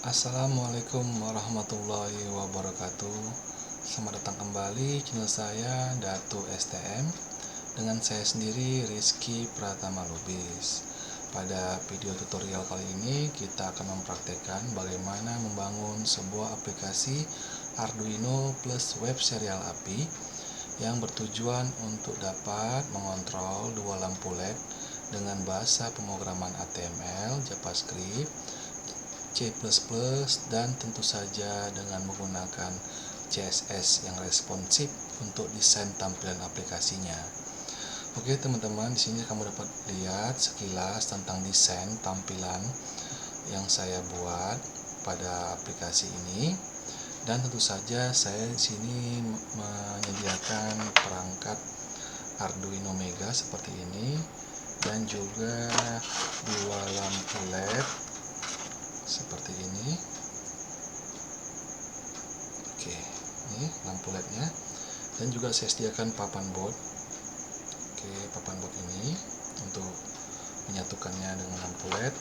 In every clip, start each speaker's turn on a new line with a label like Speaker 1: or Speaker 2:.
Speaker 1: Assalamualaikum warahmatullahi wabarakatuh. Selamat datang kembali channel saya Datu STM dengan saya sendiri Rizky Pratama Lubis. Pada video tutorial kali ini kita akan mempraktekkan bagaimana membangun sebuah aplikasi Arduino plus web serial API yang bertujuan untuk dapat mengontrol dua lampu LED dengan bahasa pemrograman HTML, JavaScript, C++, dan tentu saja dengan menggunakan CSS yang responsif untuk desain tampilan aplikasinya. Oke teman-teman, di sini kamu dapat lihat sekilas tentang desain tampilan yang saya buat pada aplikasi ini. Dan tentu saja saya di sini menyediakan perangkat Arduino Mega seperti ini dan juga dua lampu LED seperti ini. Oke, ini lampu LED-nya, dan juga saya sediakan papan board. Oke, papan board ini untuk menyatukannya dengan lampu LED.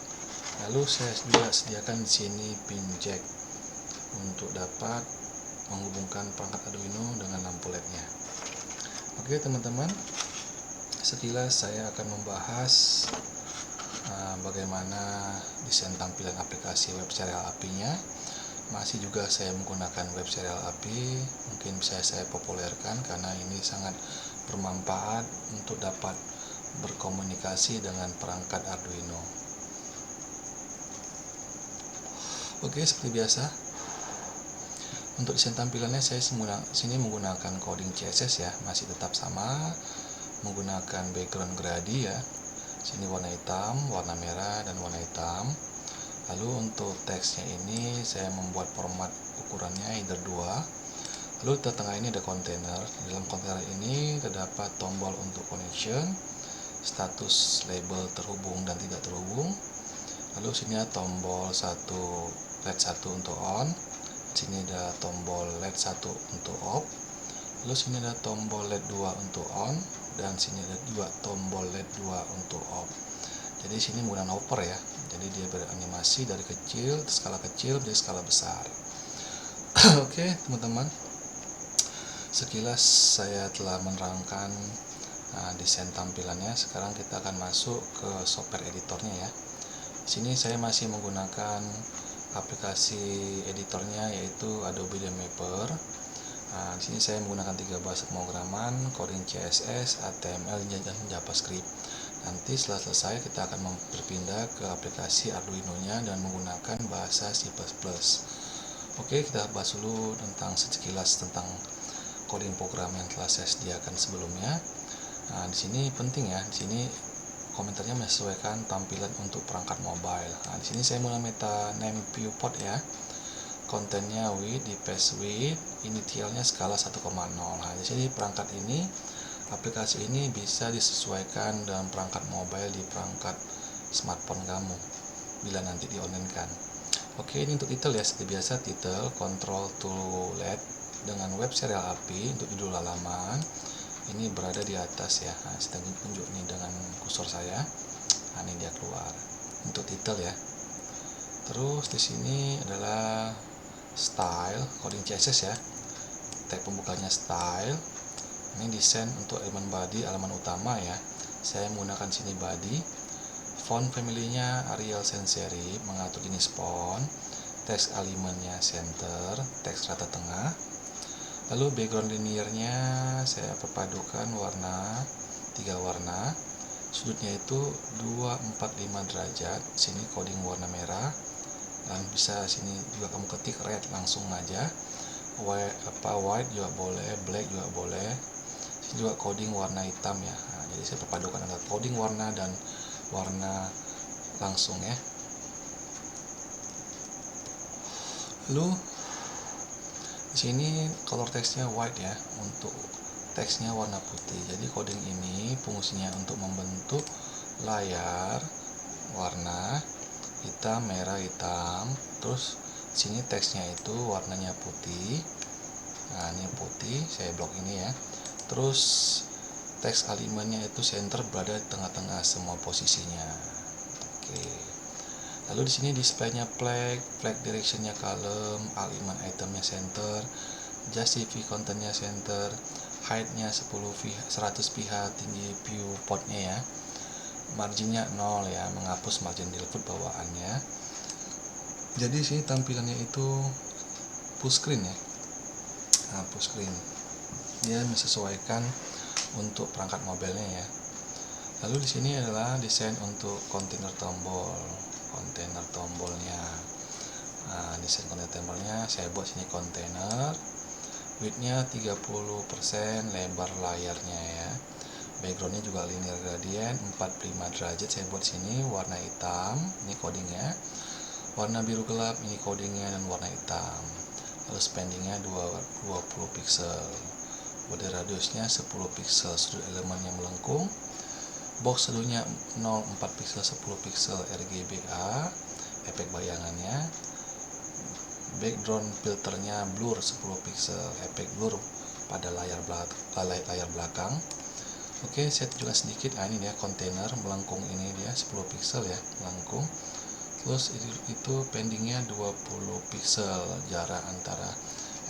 Speaker 1: Lalu saya juga sediakan di sini pin jack untuk dapat menghubungkan perangkat Arduino dengan lampu LED-nya. Oke teman-teman, sekilas saya akan membahas bagaimana desain tampilan aplikasi web serial API-nya. Masih juga saya menggunakan web serial API, mungkin bisa saya populerkan karena ini sangat bermanfaat untuk dapat berkomunikasi dengan perangkat Arduino. Oke, seperti biasa untuk desain tampilannya saya sini menggunakan coding CSS ya, masih tetap sama menggunakan background grady ya. Sini warna hitam, warna merah, dan warna hitam. Lalu untuk teksnya ini saya membuat format ukurannya either 2. Lalu di tengah ini ada kontainer. Di dalam kontainer ini terdapat tombol untuk connection, status label terhubung dan tidak terhubung. Lalu sini ada tombol LED 1 untuk on. Sini ada tombol LED 1 untuk off. Lalu sini ada tombol LED 2 untuk on, dan sini ada juga tombol LED 2 untuk off. Jadi sini menggunakan hopper ya. Jadi dia beranimasi dari kecil, skala kecil menjadi skala besar. Oke, teman-teman. Sekilas saya telah menerangkan desain tampilannya. Sekarang kita akan masuk ke software editornya ya. Sini saya masih menggunakan aplikasi editornya yaitu Adobe Mapper. Di sini saya menggunakan 3 bahasa pemrograman, coding CSS, HTML, dan JavaScript. Nanti setelah selesai kita akan berpindah ke aplikasi Arduino-nya dan menggunakan bahasa C++. Oke, kita bahas dulu tentang sekilas tentang coding program yang telah saya sediakan sebelumnya. Di sini penting ya, di sini komentarnya menyesuaikan tampilan untuk perangkat mobile. Di sini saya menggunakan name viewport ya. Kontennya width, di pass width, initialnya skala 1,0. Di sini perangkat ini, aplikasi ini bisa disesuaikan dengan perangkat mobile di perangkat smartphone kamu bila nanti di-online-kan. Oke, ini untuk title ya, seperti biasa title control to LED dengan web serial API. Untuk judul halaman ini berada di atas ya. Sedang ditunjuk nih dengan kursor saya. Ini dia keluar untuk title ya. Terus di sini adalah style, coding CSS ya. Tag pembukanya style. Ini desain untuk elemen body, halaman utama ya. Saya menggunakan sini body. Font family-nya Arial Sans Serif, mengatur jenis font. Text elemennya center, teks rata tengah. Lalu background linear-nya saya perpadukan warna 3 warna. Sudutnya itu 245 derajat. Sini coding warna merah. Dan bisa sini juga kamu ketik red langsung aja. White juga boleh, black juga boleh. Sini juga coding warna hitam ya. Jadi saya perpadukan antara coding warna dan warna langsung ya. Lalu di sini color teksnya white ya, untuk teksnya warna putih. Jadi coding ini fungsinya untuk membentuk layar warna hitam, merah, hitam. Terus sini teksnya itu warnanya putih. Ini putih, saya blok ini ya. Terus teks elemennya itu center berada di tengah-tengah semua posisinya. Oke. Lalu di sini displaynya flag directionnya column, alignment itemnya center, justify contentnya center, height-nya 100 pihak, tinggi viewportnya ya, marginnya 0 ya, menghapus margin default bawaannya. Jadi sini tampilannya itu full screen ya. Nah, full screen. Dia menyesuaikan untuk perangkat mobilnya ya. Lalu di sini adalah desain untuk kontainer tombolnya. Nah, desain kontainer tombolnya saya buat sini kontainer. Width-nya 30%, lebar layarnya ya. Backgroundnya juga linear gradient 45 derajat, saya buat sini warna hitam, ini codingnya. Warna biru gelap, ini codingnya, dan warna hitam. Lalu spandingnya 20 pixel. Body radiusnya 10 pixel, sudut elemennya melengkung. Box shadownya 0,4 pixel, 10 pixel RGBA. Efek bayangannya. Background filternya blur 10 pixel, efek blur pada layar belakang. Oke, saya tunjukkan sedikit. Ini dia kontainer melengkung, ini dia 10 pixel ya, melengkung. Terus itu pendingnya 20 pixel, jarak antara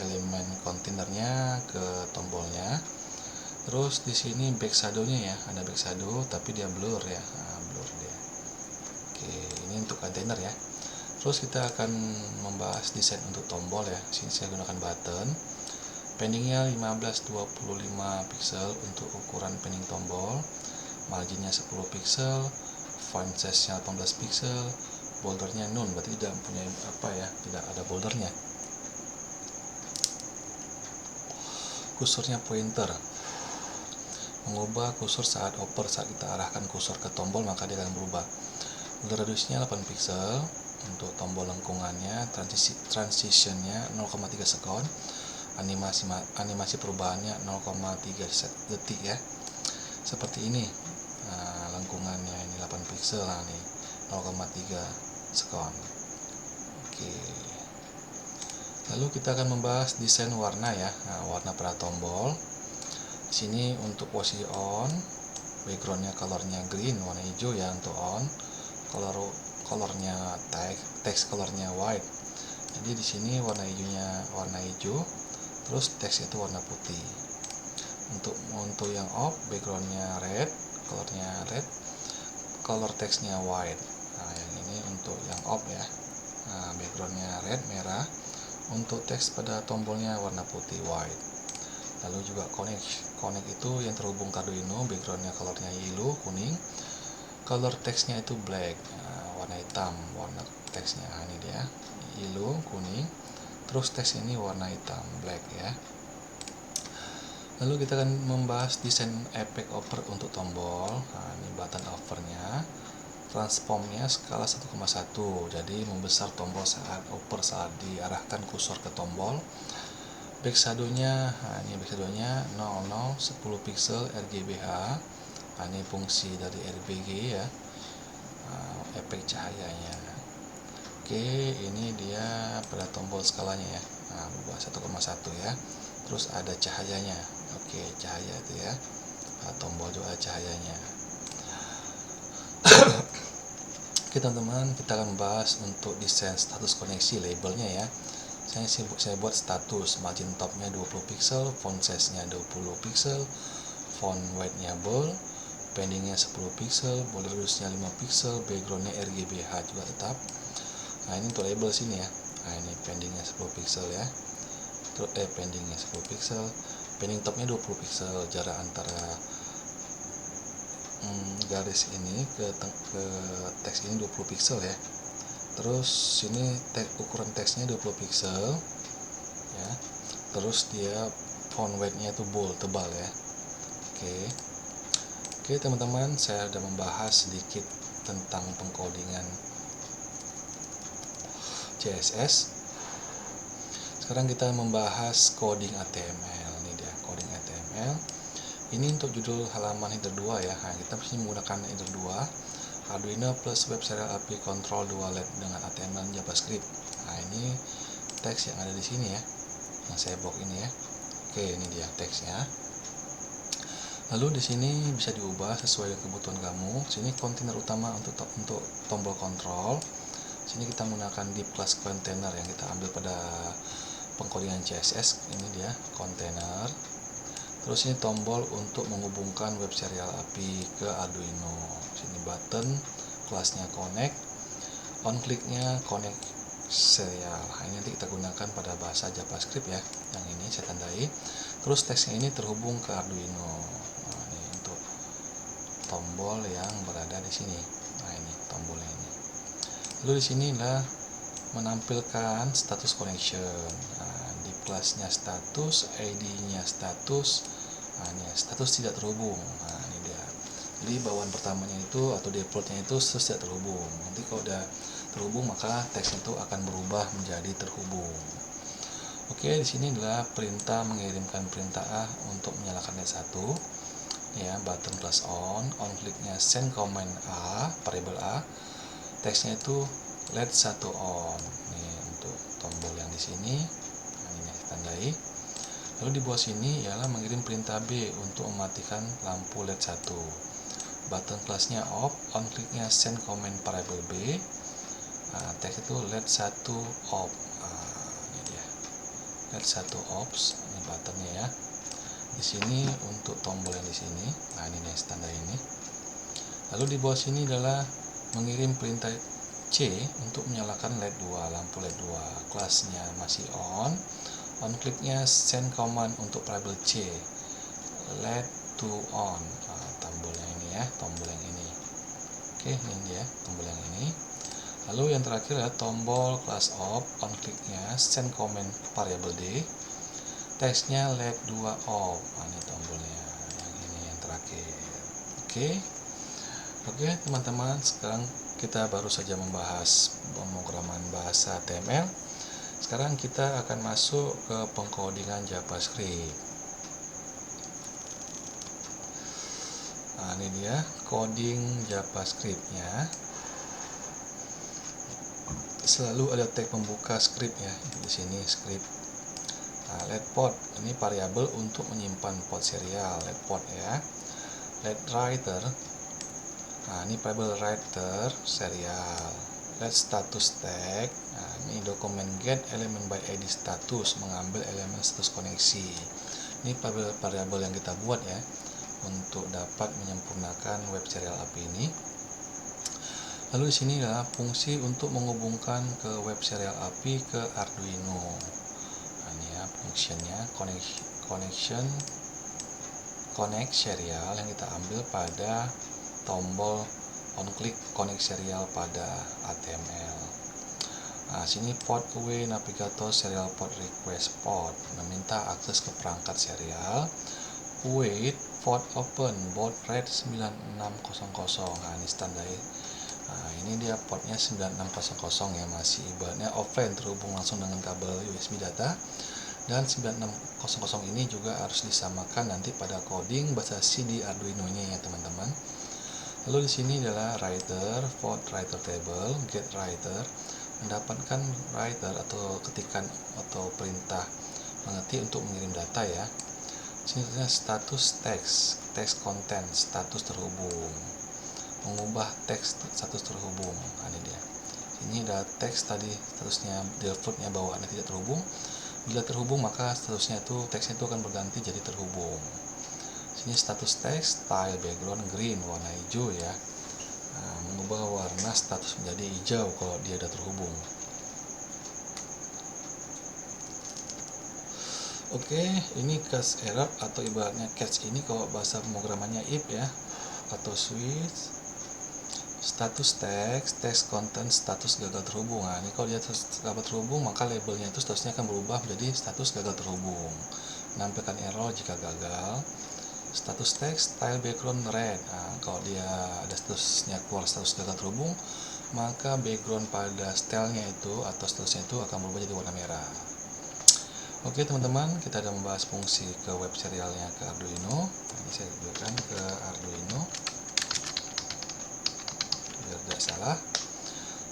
Speaker 1: elemen kontainernya ke tombolnya. Terus di sini back shadow-nya ya, ada back shadow tapi dia blur ya. Nah, blur dia. Oke, ini untuk kontainer ya. Terus kita akan membahas desain untuk tombol ya. Sini saya gunakan button. Pendingnya 15-25 pixel untuk ukuran pending tombol. Marginnya 10 pixel, font size-nya 18 pixel, boldernya none, berarti tidak punya tidak ada boldernya. Kursornya pointer. Mengubah kursor saat kita arahkan kursor ke tombol maka dia akan berubah. Border radiusnya 8 pixel. Untuk tombol lengkungannya, transitionnya 0,3 sekon. Animasi perubahannya 0,3 detik ya, seperti ini. Nah, lengkungannya ini 8 pixel lah nih, 0,3 sekon. Oke, lalu kita akan membahas desain warna ya. Nah, warna pada tombol di sini untuk posisi on, backgroundnya colornya green, warna hijau ya untuk on. Colornya text colornya white. Jadi di sini warna hijaunya warna hijau, terus teks itu warna putih. Untuk yang off, backgroundnya red, colornya red, color teksnya white. Nah, yang ini untuk yang off ya. Nah, backgroundnya red, merah. Untuk teks pada tombolnya warna putih, white. Lalu juga connect itu yang terhubung ke Arduino, backgroundnya colornya yellow, kuning. Color teksnya itu black, warna hitam, warna teksnya. Nah, ini dia, yellow, kuning. Terus teks ini warna hitam, black ya. Lalu kita akan membahas desain efek over untuk tombol. Nah, ini button overnya. Transformnya skala 1,1. Jadi membesar tombol saat diarahkan kursor ke tombol. Back shadow-nya, nah ini back shadow-nya 00 10 pixel RGBH. Nah, ini fungsi dari RGB ya. Nah, efek cahayanya. Oke, ini dia pada tombol skalanya ya. Nah, berubah 1,1 ya. Terus ada cahayanya. Oke, cahaya itu ya. Nah, tombol juga ada cahayanya. Oke teman-teman, kita akan bahas untuk desain status koneksi labelnya ya. Saya buat status, margin topnya 20 pixel, font size-nya 20 pixel, font weight-nya bold, pendingnya 10 pixel, border radius-nya 5 pixel, background-nya RGBH juga tetap. Nah, ini untuk label sini ya. Nah, ini pendingnya 10 pixel ya. Pendingnya 10 pixel, pending topnya 20 pixel, jarak antara garis ini ke teks ini 20 pixel ya. Terus sini ukuran teksnya 20 pixel ya. Terus dia font weight-nya itu bold, tebal ya. Oke teman-teman, saya sudah membahas sedikit tentang pengkodingan CSS. Sekarang kita membahas coding HTML. Ini dia coding HTML. Ini untuk judul halaman header 2 ya. Nah, kita mesti menggunakan header 2 Arduino plus web serial API control 2 LED dengan HTML dan JavaScript. Nah, ini teks yang ada di sini ya, yang saya blok ini ya. Oke, ini dia teksnya. Lalu di sini bisa diubah sesuai kebutuhan kamu. Sini kontainer utama untuk tombol kontrol. Sini kita menggunakan div class container yang kita ambil pada pengkodingan CSS. Ini dia container. Terus ini tombol untuk menghubungkan web serial API ke Arduino. Sini button, kelasnya connect, on clicknya connect serial. Ini nanti kita gunakan pada bahasa JavaScript ya. Yang ini saya tandai. Terus teksnya ini terhubung ke Arduino. Nah, ini untuk tombol yang berada di sini. Nah, ini tombolnya ini. Lalu di sini adalah menampilkan status connection. Nah, di kelasnya status, ID-nya status. Nah, ini status tidak terhubung. Nah, ini dia. Jadi bawaan pertamanya itu atau defaultnya itu status tidak terhubung. Nanti kalau udah terhubung maka teksnya itu akan berubah menjadi terhubung. Oke, di sini adalah perintah mengirimkan perintah A untuk menyalakan LED 1. Ya, button plus on kliknya send command A, variable A. Teksnya itu LED 1 on. Nih untuk tombol yang di sini. Nah, ini tandai. Lalu di bawah sini ialah mengirim perintah B untuk mematikan lampu LED 1. Button kelasnya off, kliknya send command variable B. Nah, teks itu LED 1 off. LED 1 off, ini buttonnya ya. Di sini untuk tombol yang di sini. Nah, ini nih standar ini. Lalu di bawah sini adalah mengirim perintah C untuk menyalakan LED 2, lampu LED 2. Kelasnya masih on kliknya send command untuk variable C, LED to on. Nah, tombolnya ini ya, tombol yang ini. Oke, ini dia tombol yang ini. Lalu yang terakhir adalah tombol class off, kliknya send command variable D. Teksnya LED 2 off. Nah, ini tombolnya yang ini yang terakhir. Oke, teman-teman, sekarang kita baru saja membahas pemrograman bahasa HTML. Sekarang kita akan masuk ke pengkodingan JavaScript. Nah, ini dia coding JavaScript-nya. Selalu ada tag pembuka script ya, di sini script. Nah, LED port ini variabel untuk menyimpan port serial, LED port ya. LED writer, nah ini variabel writer serial. LED status tag, nah ini dokumen get elemen by ID status, mengambil elemen status koneksi. Ini variabel yang kita buat ya untuk dapat menyempurnakan web serial API ini. Lalu di sini adalah fungsi untuk menghubungkan ke web serial API ke Arduino. Nah, ini ya fungsinya connect serial yang kita ambil pada tombol on click connect serial pada HTML. Nah, sini port away navigator serial port request port meminta akses ke perangkat serial. Wait port open baud rate 9600. Nah, ini standar. Nah, ini dia portnya 9600 ya, masih ibaratnya offline terhubung langsung dengan kabel USB data. Dan 9600 ini juga harus disamakan nanti pada coding bahasa C di Arduino-nya ya teman-teman. Lalu di sini adalah writer, port writer table, get writer, mendapatkan writer atau ketikan atau perintah mengetik untuk mengirim data ya. Sini status text content, status terhubung. Mengubah teks status terhubung. Nah, ini dia. Ini ada teks tadi statusnya defaultnya bawaannya tidak terhubung. Bila terhubung maka statusnya itu teksnya itu akan berganti jadi terhubung. Sini status teks style background green, warna hijau ya. Nah, mengubah warna status menjadi hijau kalau dia sudah terhubung. Oke, ini catch error atau ibaratnya catch ini kalau bahasa pemrogramannya if ya atau switch. Status text content status gagal terhubung. Nah, ini kalau dia gagal terhubung maka labelnya itu statusnya akan berubah menjadi status gagal terhubung. Menampilkan error jika gagal. Status text style background red. Nah, kalau dia ada statusnya keluar status gagal terhubung, maka background pada stylenya itu atau statusnya itu akan berubah jadi warna merah. Oke teman-teman, kita sudah membahas fungsi ke web serialnya ke Arduino. Ini saya tunjukkan ke Arduino biar tidak salah.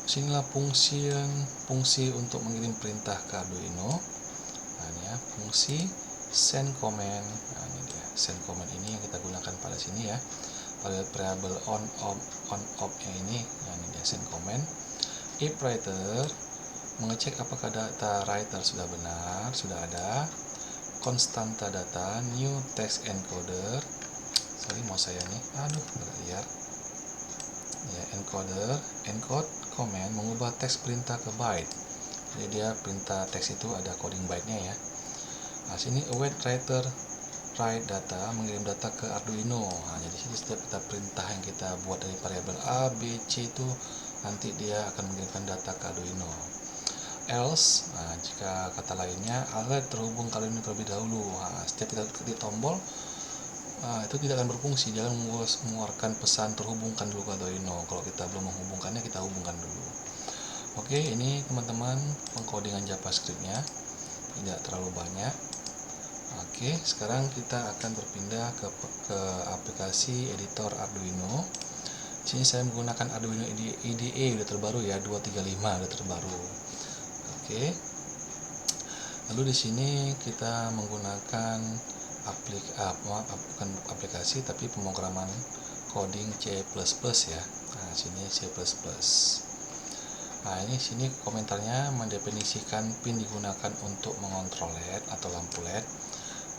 Speaker 1: Sinilah fungsi untuk mengirim perintah ke Arduino. Nah, ini ya, fungsi send command. Nah, ini dia send command ini yang kita gunakan pada sini ya. Pada variable on off nya ini, nah ini dia send command. if writer mengecek apakah data writer sudah benar, sudah ada. Konstanta data new text encoder, sorry mau saya nih, aduh nggak lihat ya, encoder encode comment mengubah teks perintah ke byte, jadi dia perintah teks itu ada coding byte-nya ya. Nah sini await writer write data, mengirim data ke Arduino. Nah, jadi setiap kita perintah yang kita buat dari variabel A, B, C itu nanti dia akan mengirimkan data ke Arduino. Else, nah, jika kata lainnya alert terhubung ke Arduino terlebih dahulu. Nah, setiap kita klik tombol itu tidak akan berfungsi, jangan mengeluarkan pesan terhubungkan dulu ke Arduino. Kalau kita belum menghubungkannya, kita hubungkan dulu. Oke, ini teman-teman pengkodingan JavaScript-nya, tidak terlalu banyak. Oke, sekarang kita akan berpindah ke aplikasi editor Arduino. Sini saya menggunakan Arduino IDE udah terbaru ya, 235 udah terbaru. Oke. Lalu di sini kita menggunakan bukan aplikasi tapi pemrograman coding C++ ya. Nah, sini C++. Nah, ini sini komentarnya mendefinisikan pin digunakan untuk mengontrol LED atau lampu LED.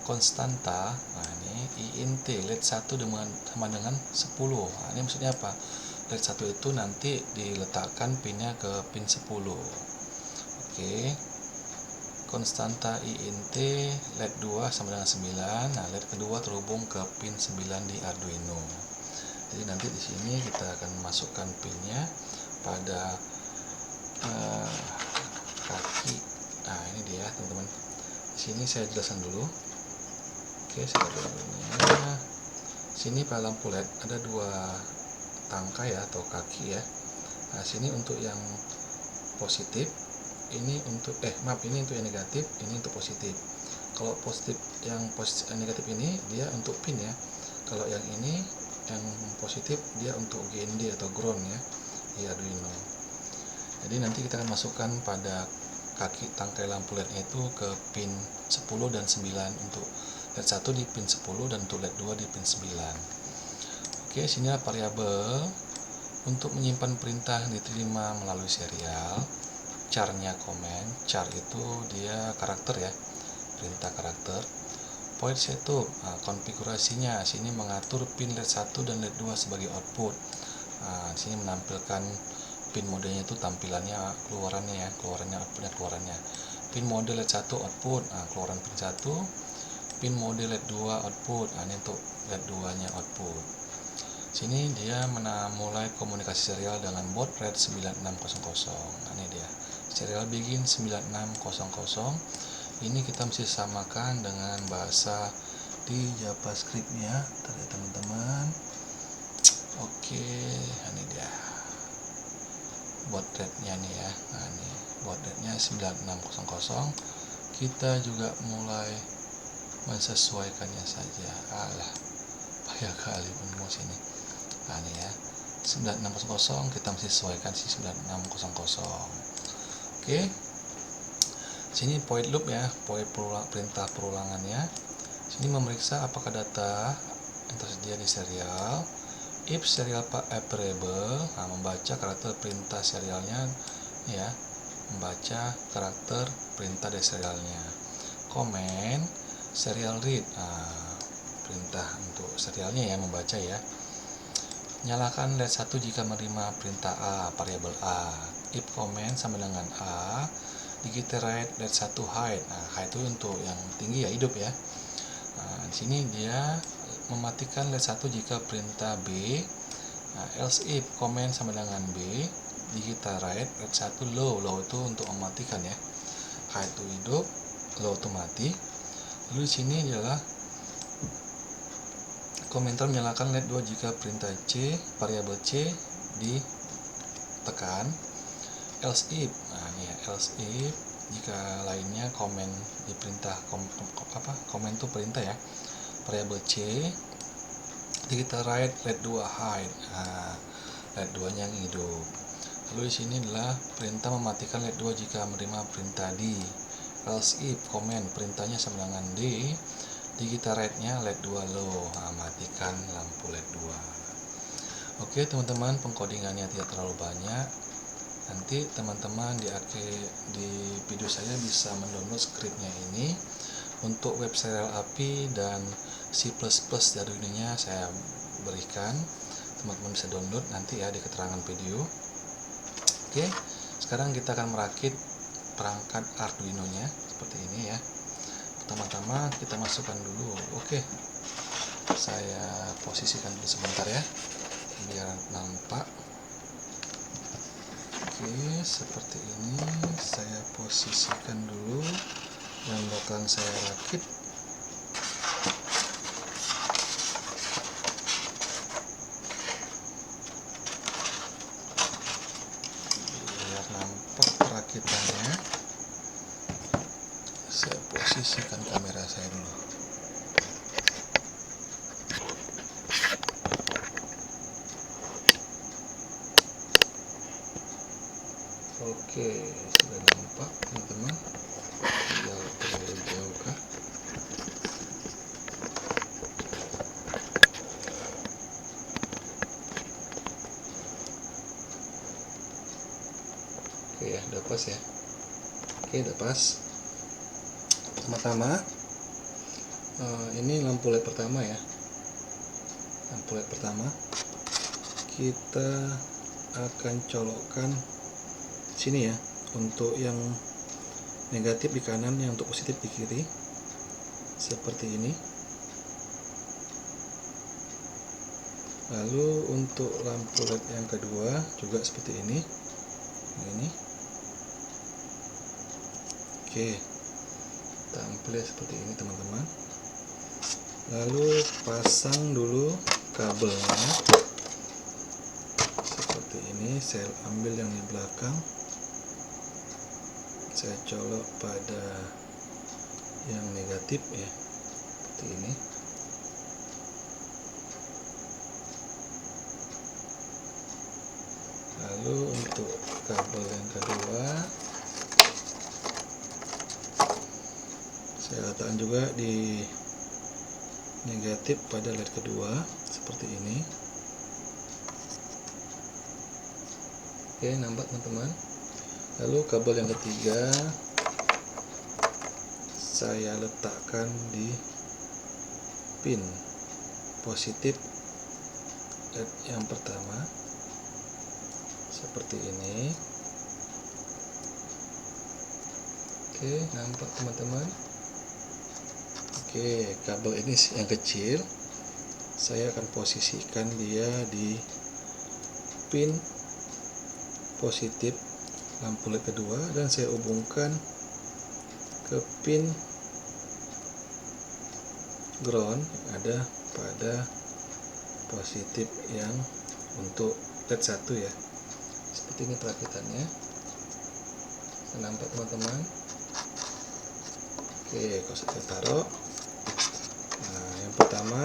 Speaker 1: Konstanta, nah ini int LED 1 sama dengan 10. Nah, ini maksudnya apa? LED 1 itu nanti diletakkan pinnya ke pin 10. Oke. Konstanta int LED 2 sama dengan 9. Nah, LED kedua terhubung ke pin 9 di Arduino. Jadi nanti di sini kita akan masukkan pinnya pada kaki. Nah, ini dia teman-teman. Di sini saya jelaskan dulu. Oke, saya dulu. Sini pada lampu LED ada dua tangkai ya atau kaki ya. Nah, sini untuk yang positif, ini untuk ini untuk yang negatif, ini untuk positif. Kalau positif yang negatif ini dia untuk pin ya. Kalau yang ini yang positif dia untuk GND atau ground ya di Arduino. Jadi nanti kita akan masukkan pada kaki tangkai lampu LED itu ke pin 10 dan 9 untuk LED 1 di pin 10 dan untuk LED 2 di pin 9. Oke, sini ada variabel untuk menyimpan perintah yang diterima melalui serial. Char-nya comment, char itu dia karakter ya, perintah karakter. Point setup, nah, konfigurasinya sini mengatur pin LED 1 dan LED 2 sebagai output. Nah, sini menampilkan pin modenya itu tampilannya keluarannya ya, outputnya keluarannya. Pin mode LED 1 output, nah, keluaran pin 1. Pin mode LED 2 output, nah, ini untuk LED 2 nya output. Sini dia mulai komunikasi serial dengan baud rate 9600. Nah, ini dia serial begin 9600. Ini kita mesti samakan dengan bahasa di JavaScript-nya teman-teman. Oke, ini dia baud rate-nya nih ya. Nah, ini baud rate-nya 9600. Kita juga mulai mensesuaikannya saja. Alah, payah kali menulis ini. Nah, ini ya 9600 kita mesti sesuaikan si 9600. Oke. Sini void loop ya, perintah perulangannya. Sini memeriksa apakah data yang tersedia di serial. If serial variable, nah, membaca karakter perintah serialnya ya, membaca karakter perintah dari serialnya. Comment serial read, nah, perintah untuk serialnya ya, membaca ya. Nyalakan LED 1 jika menerima perintah A, variabel A. If comment sama dengan A, digital write LED 1 hide. Nah, hide itu untuk yang tinggi ya, hidup ya. Nah, di sini dia mematikan LED 1 jika perintah B. Nah, else if comment sama dengan B, digital write LED 1 low. Low itu untuk mematikan ya. Hide itu hidup, low itu mati. Lalu di sini adalah komentar menyalakan LED 2 jika perintah C, variabel C ditekan. Else if, nah ini ya, else if jika lainnya komen di perintah komen itu perintah ya, variabel C kita write LED 2 hide. Nah, LED 2 nya yang hidup. Lalu di sini adalah perintah mematikan LED 2 jika menerima perintah D. Else if komen perintahnya sama dengan D, digital write-nya LED 2 low. Nah, matikan lampu LED 2. Oke teman-teman, pengkodingannya tidak terlalu banyak. Nanti teman-teman di video saya bisa mendownload scriptnya ini. Untuk web serial API dan C++ dari ininya saya berikan, teman-teman bisa download nanti ya di keterangan video. Oke, sekarang kita akan merakit perangkat Arduino nya seperti ini ya. Pertama-tama kita masukkan dulu. Oke, saya posisikan dulu sebentar ya biar nampak. Oke, seperti ini saya posisikan dulu dan bakalan saya rakit. Biar nampak perakitannya, saya posisikan kamera saya dulu. Oke, sudah nampak teman-teman. Tinggal terlalu jauh kah? Oke ya, udah pas ya. Oke, udah pas. Pertama-tama ini lampu LED pertama ya. Lampu LED pertama kita akan colokkan sini ya, untuk yang negatif di kanan, yang untuk positif di kiri, seperti ini. Lalu untuk lampu LED yang kedua juga seperti ini. Oke, tampilnya seperti ini teman-teman. Lalu pasang dulu kabelnya seperti ini. Saya ambil yang di belakang, saya colok pada yang negatif ya, seperti ini. Lalu untuk kabel yang kedua saya letakkan juga di negatif pada LED kedua seperti ini. Oke, nampak teman-teman. Lalu kabel yang ketiga saya letakkan di pin positif LED yang pertama seperti ini. Oke, nampak teman-teman. Oke, kabel ini yang kecil saya akan posisikan dia di pin positif lampu LED kedua, dan saya hubungkan ke pin ground ada pada positif yang untuk LED 1 ya. Seperti ini perakitannya, nampak teman-teman. Oke, kalau saya taruh, nah yang pertama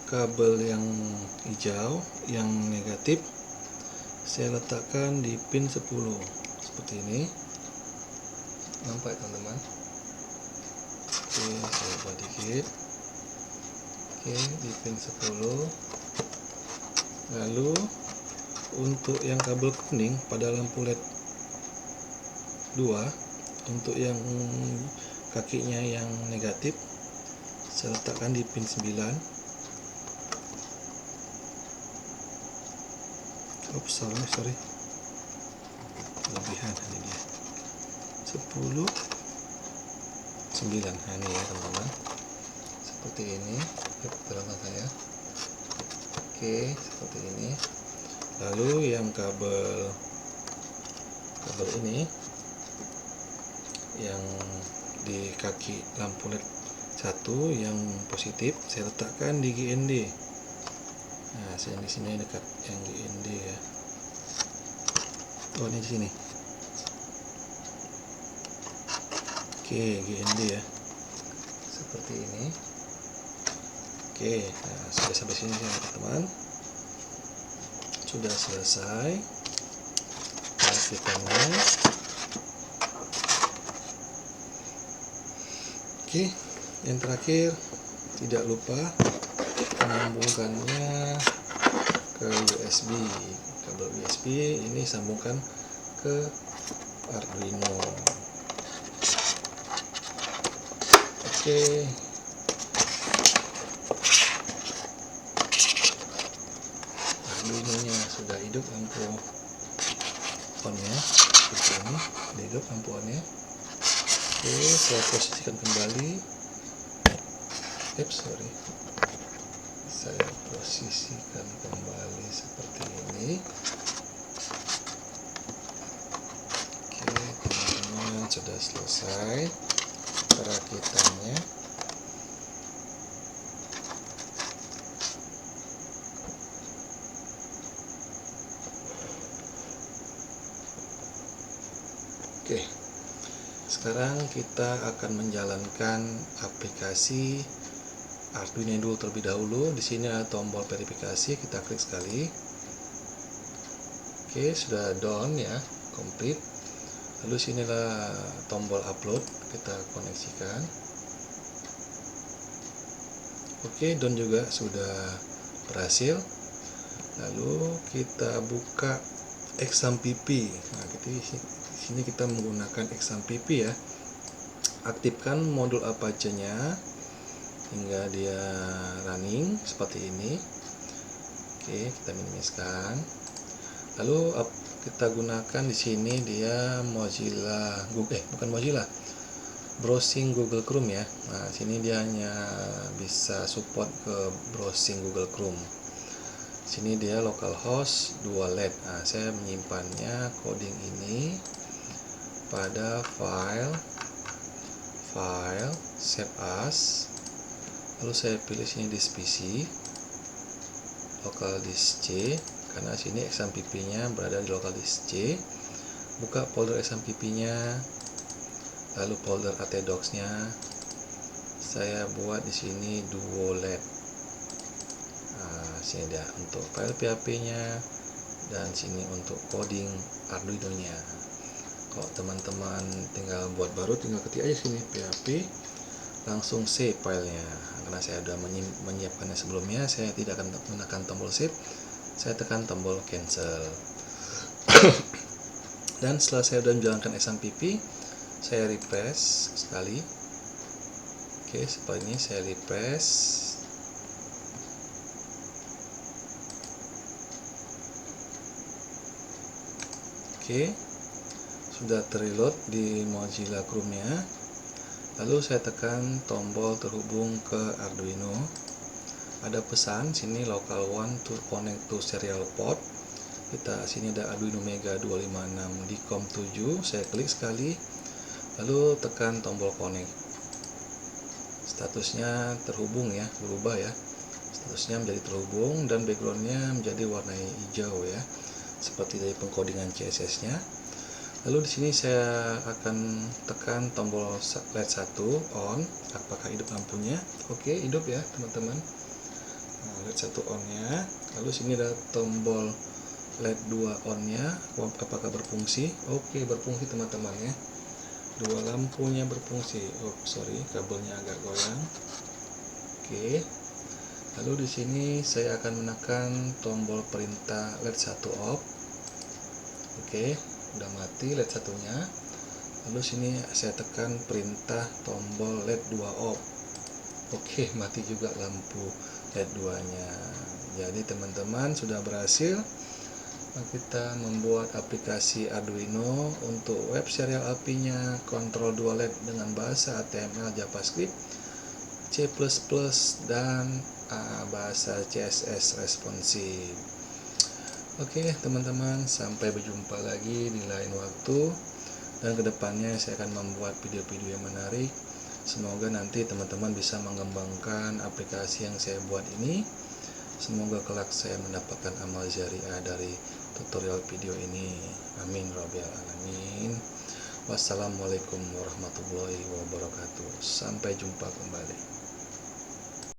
Speaker 1: kabel yang hijau yang negatif saya letakkan di pin 10 seperti ini. Nampak teman-teman. Oke, saya ubah dikit. Oke, di pin 10. Lalu untuk yang kabel kuning pada lampu LED 2, untuk yang kakinya yang negatif saya letakkan di pin 9. Oops, sorry, kelebihan ini dia 10 9. Nah, ini ya teman-teman, seperti ini belakang saya. Oke, seperti ini. Lalu yang kabel ini yang di kaki lampu LED 1 yang positif saya letakkan di GND. Nah, saya di sini dekat yang GND ya. Oh, ini di sini. Oke, GND ya. Seperti ini. Oke, nah, sudah sampai sini ya teman-teman. Sudah selesai perakitannya. Oke, yang terakhir tidak lupa menyambungkannya ke USB, kabel kabel USB, ini sambungkan ke Arduino. Oke. Arduino-nya sudah hidup lampu on-nya. Seperti ini, hidup lampu on-nya. Oke, saya posisikan kembali. Saya posisikan kembali seperti ini. Oke, teman-teman, sudah selesai perakitannya. Oke, sekarang kita akan menjalankan aplikasi Arduino dulu terlebih dahulu. Di sini ada tombol verifikasi, kita klik sekali. Oke, sudah done ya, complete. Lalu sinilah tombol upload, kita koneksikan. Oke, done juga sudah berhasil. Lalu kita buka XAMPP. Nah, di sini kita menggunakan XAMPP ya. Aktifkan modul Apache-nya hingga dia running seperti ini. Oke, kita minimaliskan. Lalu kita gunakan di sini dia browsing Google Chrome ya. Nah, sini dia hanya bisa support ke browsing Google Chrome. Sini dia localhost 2 LED. Nah, saya menyimpannya coding ini pada file save as. Lalu saya pilih sini disk PC, local disk C, karena sini XAMPP-nya berada di local disk C. Buka folder XAMPP-nya, lalu folder ATDocs-nya. Saya buat di sini duo LED. Nah, sini dia untuk file PHP-nya dan sini untuk coding Arduino-nya. Kalau teman-teman tinggal buat baru, tinggal ketik aja sini PHP, langsung save filenya. Karena saya sudah menyiapkannya sebelumnya, saya tidak akan menekan tombol save, saya tekan tombol cancel. Dan setelah saya sudah menjalankan XAMPP, saya refresh sekali. Oke, seperti ini saya refresh. Oke, sudah terreload di Mozilla Chrome-nya. Lalu saya tekan tombol terhubung ke Arduino. Ada pesan sini local one to connect to serial port. Sini ada Arduino Mega 256 di COM7. Saya klik sekali, lalu tekan tombol connect. Statusnya terhubung ya, berubah ya. Statusnya menjadi terhubung dan backgroundnya menjadi warna hijau ya, seperti dari pengkodingan CSS-nya. Lalu di sini saya akan tekan tombol LED 1 on. Apakah hidup lampunya? Oke, hidup ya teman-teman. Nah, LED 1 on-nya. Lalu sini ada tombol LED 2 on-nya. Apakah berfungsi? Oke, berfungsi teman-teman ya. Dua lampunya berfungsi. Oh, sorry, kabelnya agak goyang. Oke. Lalu di sini saya akan menekan tombol perintah LED 1 off. Oke, udah mati LED 1-nya. Lalu sini saya tekan perintah tombol LED 2 off. Oke, mati juga lampu LED 2-nya. Jadi teman-teman sudah berhasil kita membuat aplikasi Arduino untuk web serial API-nya, kontrol 2 LED dengan bahasa HTML, JavaScript, C++ dan bahasa CSS responsive. Oke teman-teman, sampai berjumpa lagi di lain waktu, dan kedepannya saya akan membuat video-video yang menarik. Semoga nanti teman-teman bisa mengembangkan aplikasi yang saya buat ini. Semoga kelak saya mendapatkan amal jariah dari tutorial video ini. Amin robbal alamin. Wassalamualaikum warahmatullahi wabarakatuh. Sampai jumpa kembali.